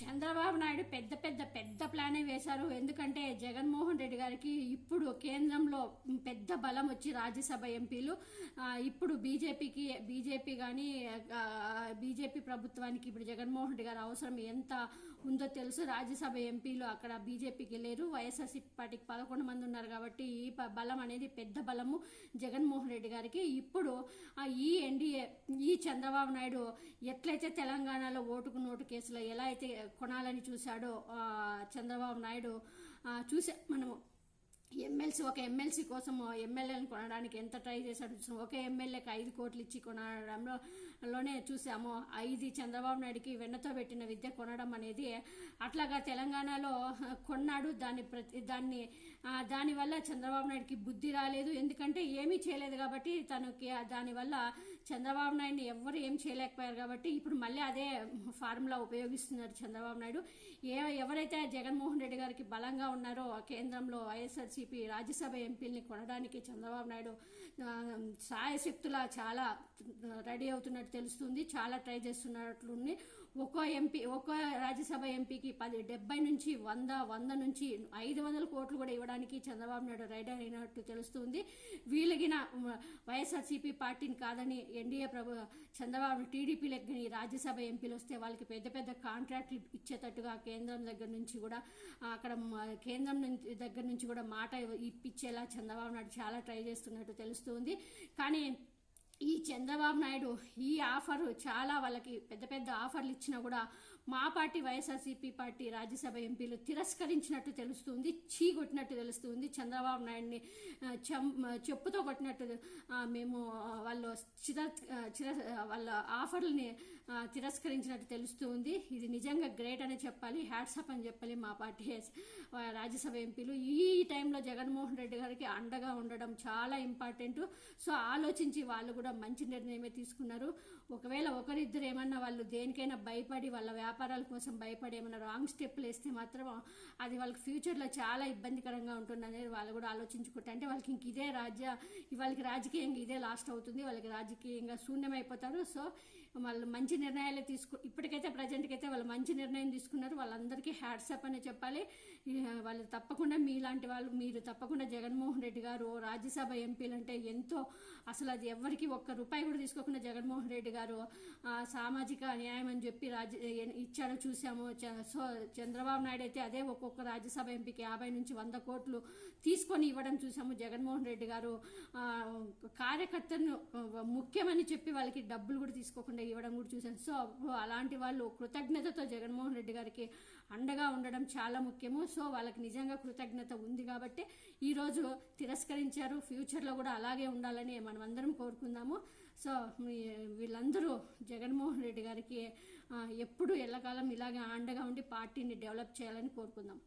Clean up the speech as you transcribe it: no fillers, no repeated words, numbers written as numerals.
చంద్రబాబు నాయుడు పెద్ద పెద్ద పెద్ద ప్లానే వేశారు. ఎందుకంటే జగన్మోహన్ రెడ్డి గారికి ఇప్పుడు కేంద్రంలో పెద్ద బలం వచ్చి రాజ్యసభ ఎంపీలు ఇప్పుడు బీజేపీ కానీ బీజేపీ ప్రభుత్వానికి ఇప్పుడు జగన్మోహన్ రెడ్డి గారి అవసరం ఎంత ఉందో తెలుసు. రాజ్యసభ ఎంపీలు అక్కడ బీజేపీకి లేరు, వైఎస్ఆర్సీపీ పార్టీకి 11 మంది ఉన్నారు. కాబట్టి ఈ బలం అనేది పెద్ద బలము జగన్మోహన్ రెడ్డి గారికి. ఇప్పుడు ఈ ఎన్డీఏ ఈ చంద్రబాబు నాయుడు ఎట్లయితే తెలంగాణలో ఓటుకు నోటు కేసులో ఎలా అయితే కొనాలని చూశాడో చంద్రబాబు నాయుడు చూసే మనము ఒక ఎమ్మెల్సీ కోసం ఎమ్మెల్యేలను కొనడానికి ఎంత ట్రై చేశాడు. ఒక ఎమ్మెల్యేకి 5 కోట్లు ఇచ్చి కొనడంలోనే చూసాము. 5 చంద్రబాబు నాయుడికి వెన్నతో పెట్టిన విద్య కొనడం అనేది అట్లాగా తెలంగాణలో కొన్నాడు. దానివల్ల చంద్రబాబు నాయుడికి బుద్ధి రాలేదు, ఎందుకంటే ఏమీ చేయలేదు కాబట్టి తనకి. దానివల్ల చంద్రబాబు నాయుడిని ఎవరు ఏం చేయలేకపోయారు కాబట్టి ఇప్పుడు మళ్ళీ అదే ఫార్ములా ఉపయోగిస్తున్నారు చంద్రబాబు నాయుడు. ఎవరైతే జగన్మోహన్ రెడ్డి గారికి బలంగా ఉన్నారో కేంద్రంలో వైఎస్ఆర్సీపీ రాజ్యసభ ఎంపీల్ని కొనడానికి చంద్రబాబు నాయుడు సాయశక్తులా చాలా రెడీ అవుతున్నట్టు తెలుస్తుంది, చాలా ట్రై చేస్తున్నట్లుంది. ఒక్కో రాజ్యసభ ఎంపీకి 70 నుంచి 100 నుంచి 500 కోట్లు కూడా ఇవ్వడానికి చంద్రబాబు నాయుడు రెడీ అయినట్టు తెలుస్తుంది. వీళ్ళగిన వైఎస్ఆర్సీపీ పార్టీని కాదని ఎన్డీఏ చంద్రబాబు టీడీపీ లెక్కని రాజ్యసభ ఎంపీలు వస్తే వాళ్ళకి పెద్ద పెద్ద కాంట్రాక్ట్లు ఇచ్చేటట్టుగా కేంద్రం దగ్గర నుంచి కూడా అక్కడ కేంద్రం దగ్గర నుంచి కూడా మాట ఇప్పించేలా చంద్రబాబు నాయుడు చాలా ట్రై చేస్తున్నట్టు తెలుస్తుంది. కానీ ఈ చంద్రబాబు నాయుడు ఈ ఆఫర్ చాలా వాళ్ళకి పెద్ద పెద్ద ఆఫర్లు ఇచ్చినా కూడా మా పార్టీ వైఎస్ఆర్సీపీ పార్టీ రాజ్యసభ ఎంపీలు తిరస్కరించినట్టు తెలుస్తుంది, కొట్టినట్టు తెలుస్తుంది. చంద్రబాబు నాయుడిని చెప్పుతో కొట్టినట్టు మేము వాళ్ళు వాళ్ళ ఆఫర్లని తిరస్కరించినట్టు తెలుస్తుంది. ఇది నిజంగా గ్రేట్ అని చెప్పాలి, హ్యాట్సప్ అని చెప్పాలి మా పార్టీ రాజ్యసభ ఎంపీలు. ఈ టైంలో జగన్మోహన్ రెడ్డి గారికి అండగా ఉండడం చాలా ఇంపార్టెంట్. సో ఆలోచించి వాళ్ళు కూడా మంచి నిర్ణయమే తీసుకున్నారు. ఒకవేళ ఒకరిద్దరు ఏమన్నా వాళ్ళు దేనికైనా భయపడి వాళ్ళ వ్యాపారాల కోసం భయపడి ఏమన్నా రాంగ్ స్టెప్లు వేస్తే మాత్రం అది వాళ్ళకి ఫ్యూచర్లో చాలా ఇబ్బందికరంగా ఉంటుంది అనేది వాళ్ళు కూడా ఆలోచించుకుంటే, అంటే వాళ్ళకి ఇంక ఇదే వాళ్ళకి రాజకీయంగా ఇదే లాస్ట్ అవుతుంది, వాళ్ళకి రాజకీయంగా శూన్యమైపోతారు. సో వాళ్ళు మంచి నిర్ణయాలే ఇప్పటికైతే ప్రజెంట్కి అయితే వాళ్ళు మంచి నిర్ణయం తీసుకున్నారు. వాళ్ళందరికీ హ్యాట్సప్ అని చెప్పాలి. వాళ్ళు తప్పకుండా మీలాంటి వాళ్ళు మీరు తప్పకుండా జగన్మోహన్ రెడ్డి గారు రాజ్యసభ ఎంపీలు అంటే ఎంతో, అసలు అది ఎవరికి ₹1 కూడా తీసుకోకుండా జగన్మోహన్ రెడ్డి గారు సామాజిక న్యాయం అని చెప్పి ఇచ్చాడో చూసాము. సో చంద్రబాబు నాయుడు అయితే అదే ఒక్కొక్క రాజ్యసభ ఎంపీకి 50 నుంచి 100 కోట్లు తీసుకొని ఇవ్వడం చూసాము. జగన్మోహన్ రెడ్డి గారు కార్యకర్తలను ముఖ్యమని చెప్పి వాళ్ళకి డబ్బులు కూడా తీసుకోకుండా ఇవ్వడం కూడా చూసాను. సో అలాంటి వాళ్ళు కృతజ్ఞతతో జగన్మోహన్ రెడ్డి గారికి అండగా ఉండడం చాలా ముఖ్యము. సో వాళ్ళకి నిజంగా కృతజ్ఞత ఉంది కాబట్టి ఈరోజు తిరస్కరించారు. ఫ్యూచర్లో కూడా అలాగే ఉండాలని మనం అందరం కోరుకుందాము. సో వీళ్ళందరూ జగన్మోహన్ రెడ్డి గారికి ఎప్పుడు ఎల్లకాలం ఇలాగే అండగా ఉండి పార్టీని డెవలప్ చేయాలని కోరుకుందాం.